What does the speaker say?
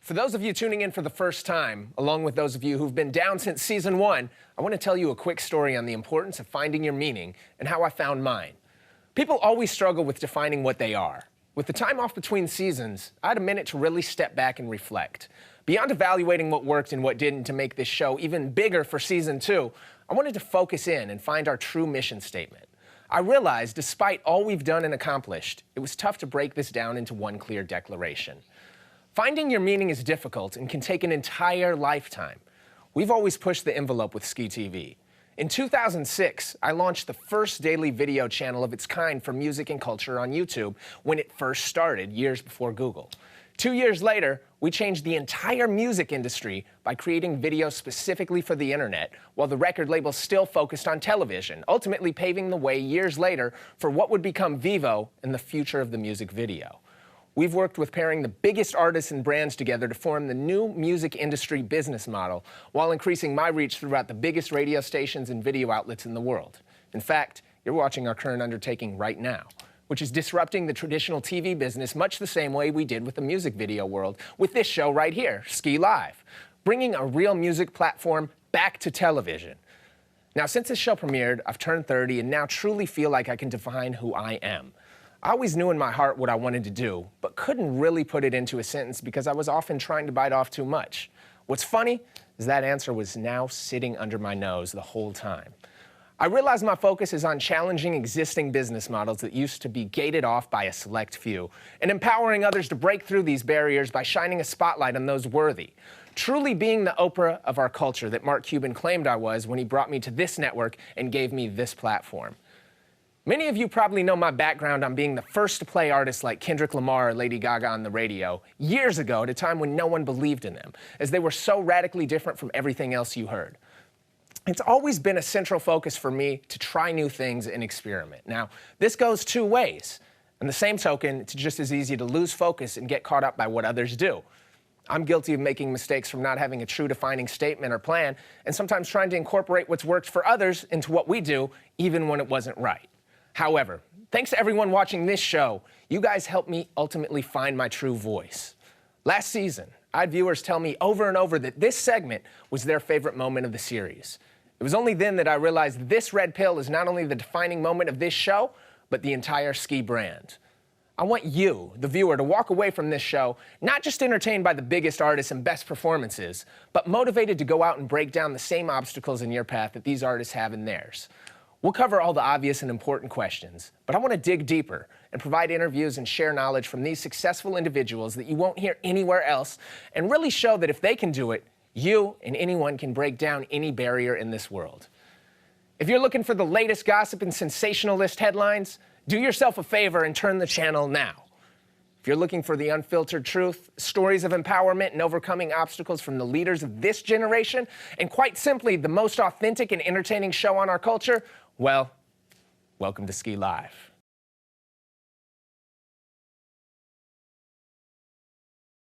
For those of you tuning in for the first time, along with those of you who've been down since season 1, I want to tell you a quick story on the importance of finding your meaning and how I found mine. People always struggle with defining what they are. With the time off between seasons, I had a minute to really step back and reflect. Beyond evaluating what worked and what didn't to make this show even bigger for season 2, I wanted to focus in and find our true mission statement. I realized, despite all we've done and accomplished, it was tough to break this down into one clear declaration. Finding your meaning is difficult and can take an entire lifetime. We've always pushed the envelope with Skee TV. In 2006, I launched the first daily video channel of its kind for music and culture on YouTube when it first started, years before Google. 2 years later, we changed the entire music industry by creating videos specifically for the internet, while the record label still focused on television, ultimately paving the way years later for what would become Vivo and the future of the music video. We've worked with pairing the biggest artists and brands together to form the new music industry business model, while increasing my reach throughout the biggest radio stations and video outlets in the world. In fact, you're watching our current undertaking right now, which is disrupting the traditional TV business much the same way we did with the music video world with this show right here, Skee Live, bringing a real music platform back to television. Now, since this show premiered, I've turned 30 and now truly feel like I can define who I am. I always knew in my heart what I wanted to do, but couldn't really put it into a sentence because I was often trying to bite off too much. What's funny is that answer was now sitting under my nose the whole time. I realize my focus is on challenging existing business models that used to be gated off by a select few, and empowering others to break through these barriers by shining a spotlight on those worthy. Truly being the Oprah of our culture that Mark Cuban claimed I was when he brought me to this network and gave me this platform. Many of you probably know my background on being the first to play artists like Kendrick Lamar or Lady Gaga on the radio years ago at a time when no one believed in them, as they were so radically different from everything else you heard. It's always been a central focus for me to try new things and experiment. Now, this goes two ways. On the same token, it's just as easy to lose focus and get caught up by what others do. I'm guilty of making mistakes from not having a true defining statement or plan, and sometimes trying to incorporate what's worked for others into what we do, even when it wasn't right. However, thanks to everyone watching this show, you guys helped me ultimately find my true voice. Last season, I had viewers tell me over and over that this segment was their favorite moment of the series. It was only then that I realized this red pill is not only the defining moment of this show, but the entire Skee brand. I want you, the viewer, to walk away from this show not just entertained by the biggest artists and best performances, but motivated to go out and break down the same obstacles in your path that these artists have in theirs. We'll cover all the obvious and important questions, but I want to dig deeper and provide interviews and share knowledge from these successful individuals that you won't hear anywhere else, and really show that if they can do it, you and anyone can break down any barrier in this world. If you're looking for the latest gossip and sensationalist headlines, do yourself a favor and turn the channel now. If you're looking for the unfiltered truth, stories of empowerment and overcoming obstacles from the leaders of this generation, and quite simply, the most authentic and entertaining show on our culture, well, welcome to Skee Live.